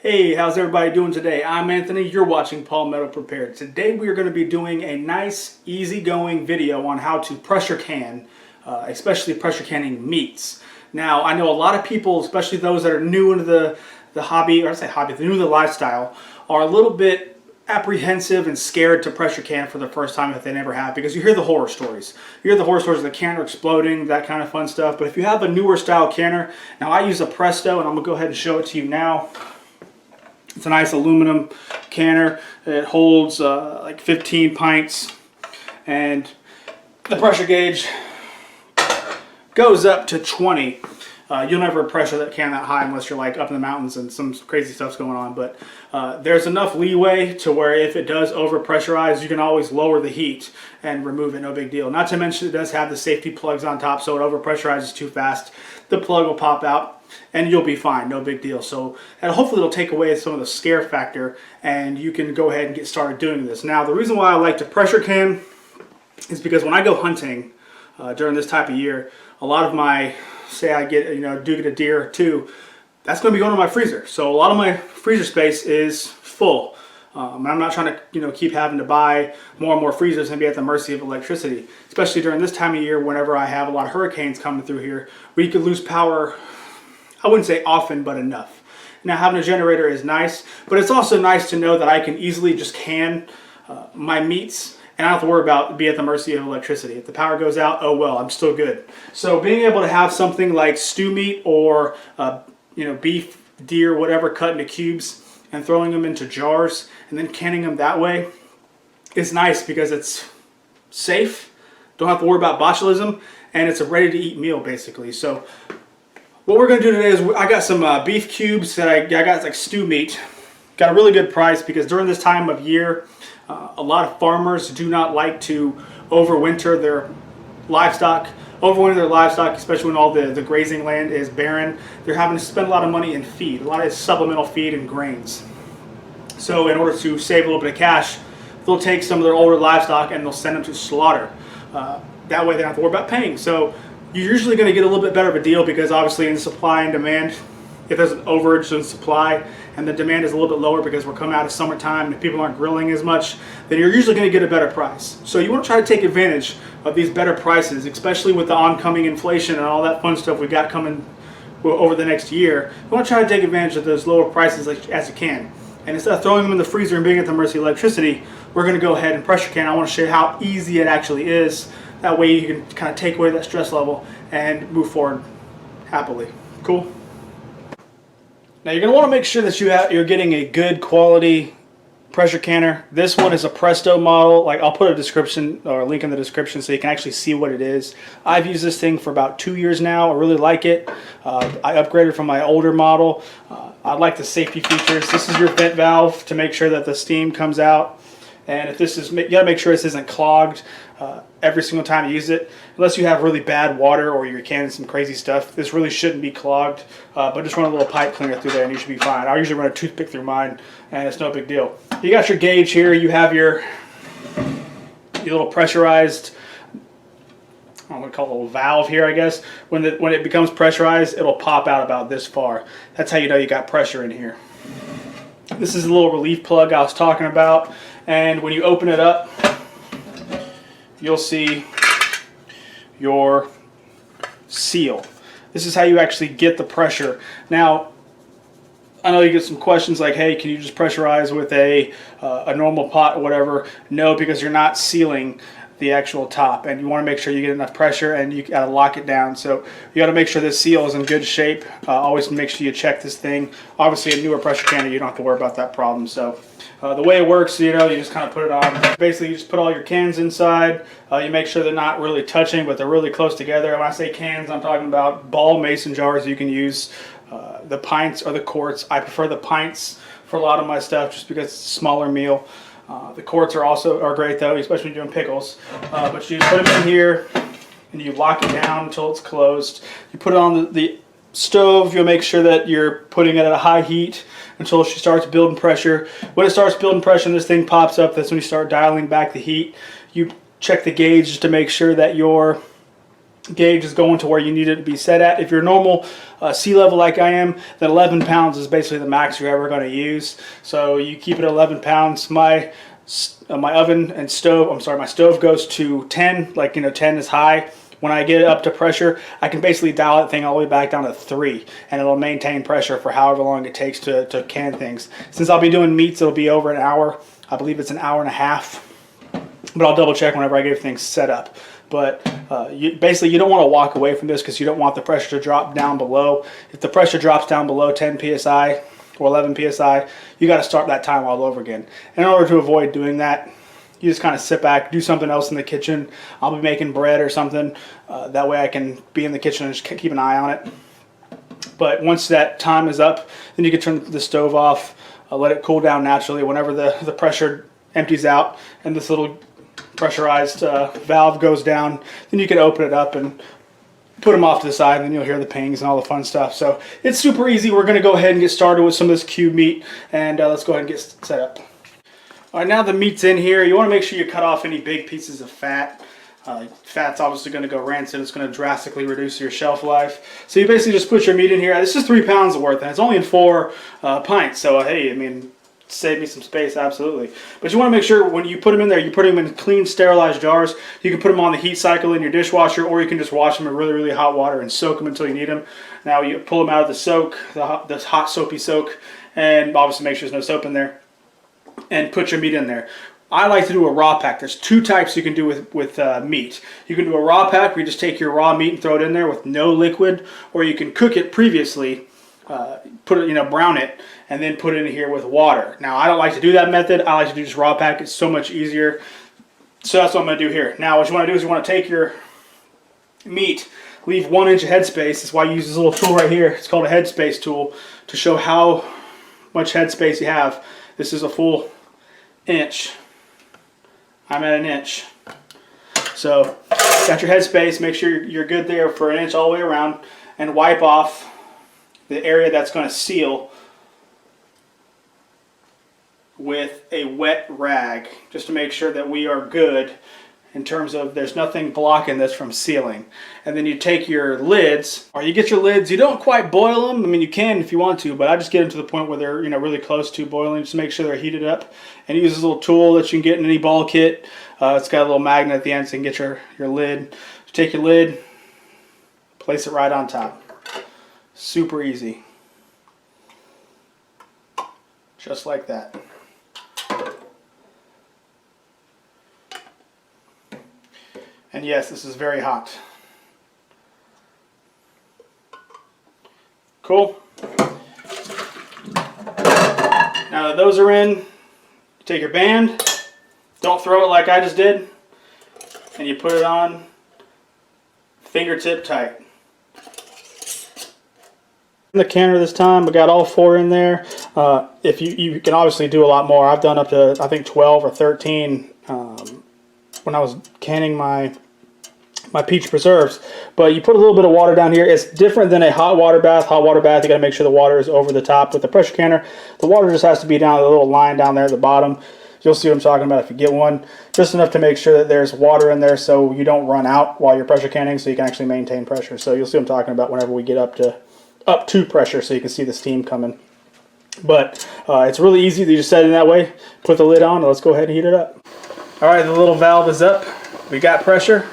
Hey, how's everybody doing today? I'm Anthony, you're watching Palmetto Prepared. Today we are going to be doing a nice, easygoing video on how to pressure can, especially pressure canning meats. Now, I know a lot of people, especially those that are new into the hobby, or I say hobby, new to the lifestyle, are a little bit apprehensive and scared to pressure can for the first time if they never have, because you hear the horror stories. You hear the horror stories of the canner exploding, that kind of fun stuff. But if you have a newer style canner, now I use a Presto, and I'm going to go ahead and show it to you now. It's a nice aluminum canner. It holds like 15 pints, and the pressure gauge goes up to 20. You'll never pressure that can that high unless you're like up in the mountains and some crazy stuff's going on. But there's enough leeway to where if it does over pressurize, you can always lower the heat and remove it, no big deal. Not to mention it does have the safety plugs on top, so it over pressurizes too fast, the plug will pop out and you'll be fine, no big deal. So, and hopefully it'll take away some of the scare factor and you can go ahead and get started doing this. Now, the reason why I like to pressure can is because when I go hunting during this type of year, a lot of my, say I get, do get a deer or two, that's going to be going to my freezer. So a lot of my freezer space is full. I'm not trying to, keep having to buy more and more freezers and be at the mercy of electricity, especially during this time of year whenever I have a lot of hurricanes coming through here, where you could lose power. I wouldn't say often, but enough. Now, having a generator is nice, but it's also nice to know that I can easily just can my meats and I don't have to worry about being at the mercy of electricity. If the power goes out, oh well, I'm still good. So being able to have something like stew meat or beef, deer, whatever, cut into cubes and throwing them into jars and then canning them that way is nice because it's safe, don't have to worry about botulism, and it's a ready-to-eat meal basically. So what we're going to do today is I got some beef cubes that I got like stew meat. Got a really good price because during this time of year, a lot of farmers do not like to overwinter their livestock. Especially when all the grazing land is barren. They're having to spend a lot of money in feed, a lot of supplemental feed and grains. So in order to save a little bit of cash, they'll take some of their older livestock and they'll send them to slaughter. That way they don't have to worry about paying. So you're usually going to get a little bit better of a deal because obviously in supply and demand, if there's an overage in supply and the demand is a little bit lower because we're coming out of summertime and people aren't grilling as much, then you're usually going to get a better price. So you want to try to take advantage of these better prices, especially with the oncoming inflation and all that fun stuff we got coming over the next year. You want to try to take advantage of those lower prices as you can. And instead of throwing them in the freezer and being at the mercy of electricity, we're going to go ahead and pressure can. I want to show you how easy it actually is. That way you can kind of take away that stress level and move forward happily. Cool? Now you're going to want to make sure that you're getting a good quality pressure canner. This one is a Presto model. Like, I'll put a description or a link in the description so you can actually see what it is. I've used this thing for about 2 years now. I really like it. I upgraded from my older model. I like the safety features. This is your vent valve to make sure that the steam comes out. And if this is, you gotta make sure this isn't clogged every single time you use it. Unless you have really bad water or you're canning some crazy stuff, this really shouldn't be clogged. But just run a little pipe cleaner through there and you should be fine. I usually run a toothpick through mine and it's no big deal. You got your gauge here. You have your little pressurized, I'm gonna call it a little valve here, I guess. When it becomes pressurized, it'll pop out about this far. That's how you know you got pressure in here. This is a little relief plug I was talking about. And when you open it up, you'll see your seal. This is how you actually get the pressure. Now, I know you get some questions like, hey, can you just pressurize with a normal pot or whatever? No, because you're not sealing the actual top, and you want to make sure you get enough pressure and you got to lock it down. So you got to make sure this seal is in good shape. Always make sure you check this thing. Obviously, a newer pressure canner, you don't have to worry about that problem. So the way it works, you just kind of put it on. Basically, you just put all your cans inside. You make sure they're not really touching, but they're really close together. When I say cans, I'm talking about ball mason jars. You can use the pints or the quarts. I prefer the pints for a lot of my stuff just because it's a smaller meal. The quarts are great though, especially when you're doing pickles. But you just put them in here and you lock it down until it's closed. You put it on the stove. You'll make sure that you're putting it at a high heat until she starts building pressure. When it starts building pressure and this thing pops up, that's when you start dialing back the heat. You check the gauge just to make sure that your gauge is going to where you need it to be set at. If you're normal sea level like I am, then 11 pounds is basically the max you're ever going to use. So you keep it at 11 pounds. My oven and stove, my stove goes to 10, like, 10 is high. When I get it up to pressure, I can basically dial that thing all the way back down to 3, and it'll maintain pressure for however long it takes to can things. Since I'll be doing meats, it'll be over an hour. I believe it's an hour and a half, but I'll double check whenever I get things set up. But basically, you don't want to walk away from this because you don't want the pressure to drop down below. If the pressure drops down below 10 psi or 11 psi, you got to start that time all over again. In order to avoid doing that, you just kind of sit back, do something else in the kitchen. I'll be making bread or something. That way I can be in the kitchen and just keep an eye on it. But once that time is up, then you can turn the stove off, let it cool down naturally. Whenever the pressure empties out and this little pressurized valve goes down, then you can open it up and put them off to the side, and then you'll hear the pings and all the fun stuff. So it's super easy. We're going to go ahead and get started with some of this cube meat, and let's go ahead and get set up. All right, now the meat's in here. You want to make sure you cut off any big pieces of fat. Fat's obviously going to go rancid. It's going to drastically reduce your shelf life. So you basically just put your meat in here. This is 3 pounds worth, and it's only in 4 pints. So hey, I mean, save me some space, absolutely. But you want to make sure when you put them in there, you put them in clean, sterilized jars. You can put them on the heat cycle in your dishwasher, or you can just wash them in really, really hot water and soak them until you need them. Now you pull them out of the soak, the hot soapy soak, and obviously make sure there's no soap in there, and put your meat in there. I like to do a raw pack. There's 2 types you can do with meat. You can do a raw pack where you just take your raw meat and throw it in there with no liquid, or you can cook it previously, put it, brown it, and then put it in here with water. Now, I don't like to do that method. I like to do just raw pack. It's so much easier. So that's what I'm going to do here. Now, what you want to do is you want to take your meat, leave 1 inch of headspace. That's why I use this little tool right here. It's called a headspace tool to show how much headspace you have. This is a full inch. I'm at 1 inch. So, got your headspace. Make sure you're good there for 1 inch all the way around, and wipe off the area that's going to seal with a wet rag, just to make sure that we are good in terms of there's nothing blocking this from sealing. And then you take your lids, or you get your lids, you don't quite boil them. I mean, you can if you want to, but I just get them to the point where they're really close to boiling, just to make sure they're heated up. And use this little tool that you can get in any ball kit. It's got a little magnet at the end so you can get your lid. Just take your lid, place it right on top. Super easy. Just like that. And yes, this is very hot. Cool. Now that those are in, you take your band, don't throw it like I just did, and you put it on fingertip tight. In the canner this time, I got all 4 in there. If you can obviously do a lot more. I've done up to, I think, 12 or 13 when I was canning my peach preserves. But you put a little bit of water down here. It's different than a hot water bath. Hot water bath, you got to make sure the water is over the top. With the pressure canner, the water just has to be down the little line down there at the bottom. You'll see what I'm talking about if you get one. Just enough to make sure that there's water in there so you don't run out while you're pressure canning, so you can actually maintain pressure. So you'll see what I'm talking about whenever we get up to pressure, so you can see the steam coming. But it's really easy. You just set it in that way, put the lid on, and let's go ahead and heat it up. All right, the little valve is up. We got pressure.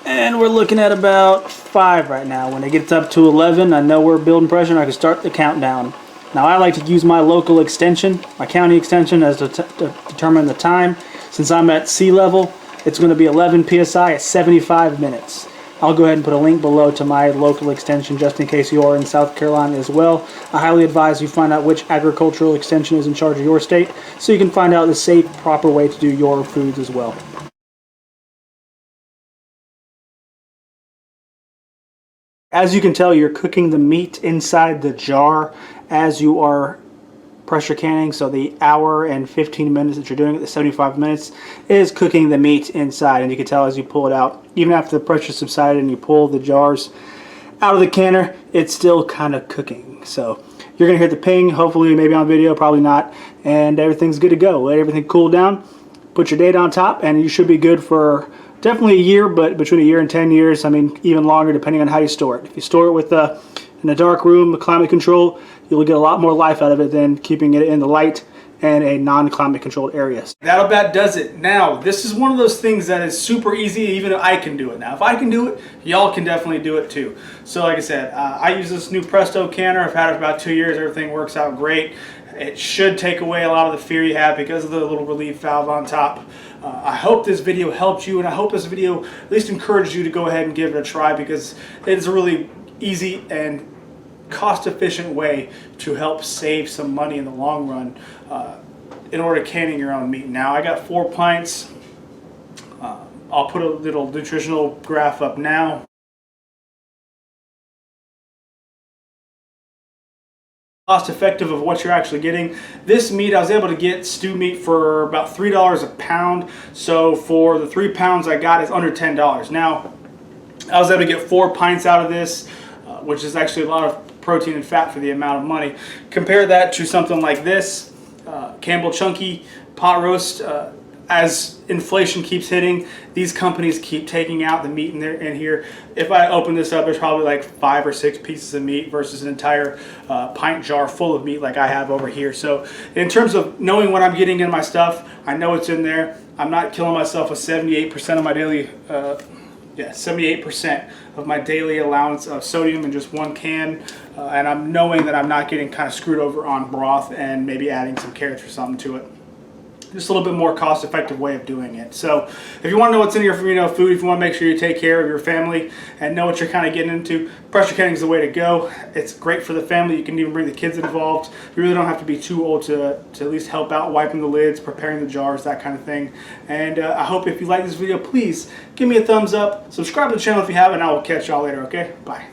And we're looking at about 5 right now. When it gets up to 11, I know we're building pressure and I can start the countdown. Now I like to use my local extension, my county extension, as to determine the time. Since I'm at sea level, it's going to be 11 psi at 75 minutes. I'll go ahead and put a link below to my local extension just in case you're in South Carolina as well. I highly advise you find out which agricultural extension is in charge of your state so you can find out the safe, proper way to do your foods as well. As you can tell, you're cooking the meat inside the jar as you are pressure canning. So the hour and 15 minutes that you're doing it, the 75 minutes, is cooking the meat inside. And you can tell as you pull it out, even after the pressure subsided and you pull the jars out of the canner, it's still kind of cooking. So you're going to hear the ping, hopefully maybe on video, probably not. And everything's good to go. Let everything cool down. Put your date on top and you should be good for definitely a year, but between a year and 10 years, I mean, even longer depending on how you store it. If you store it with in a dark room, the climate control, you'll get a lot more life out of it than keeping it in the light and a non-climate controlled area. That about does it. Now, this is one of those things that is super easy, even I can do it. Now, if I can do it, y'all can definitely do it too. So like I said, I use this new Presto canner. I've had it for about 2 years. Everything works out great. It should take away a lot of the fear you have because of the little relief valve on top. I hope this video helped you, and I hope this video at least encouraged you to go ahead and give it a try, because it is a really easy and cost-efficient way to help save some money in the long run in order to canning your own meat. Now, I got 4 pints. I'll put a little nutritional graph up now. Cost effective of what you're actually getting. This meat, I was able to get stew meat for about $3 a pound. So for the 3 pounds I got, is under $10. Now, I was able to get 4 pints out of this, which is actually a lot of protein and fat for the amount of money. Compare that to something like this, Campbell Chunky pot roast. As inflation keeps hitting, these companies keep taking out the meat in here. If I open this up, there's probably like 5 or 6 pieces of meat versus an entire pint jar full of meat like I have over here. So in terms of knowing what I'm getting in my stuff, I know it's in there. I'm not killing myself with 78% of my daily 78% of my daily allowance of sodium in just 1 can, and I'm knowing that I'm not getting kind of screwed over on broth and maybe adding some carrots or something to it. Just a little bit more cost-effective way of doing it. So if you want to know what's in your food, if you want to make sure you take care of your family and know what you're kind of getting into, pressure canning is the way to go. It's great for the family. You can even bring the kids involved. You really don't have to be too old to at least help out wiping the lids, preparing the jars, that kind of thing. And I hope if you like this video, please give me a thumbs up, subscribe to the channel if you haven't, and I will catch y'all later, okay? Bye.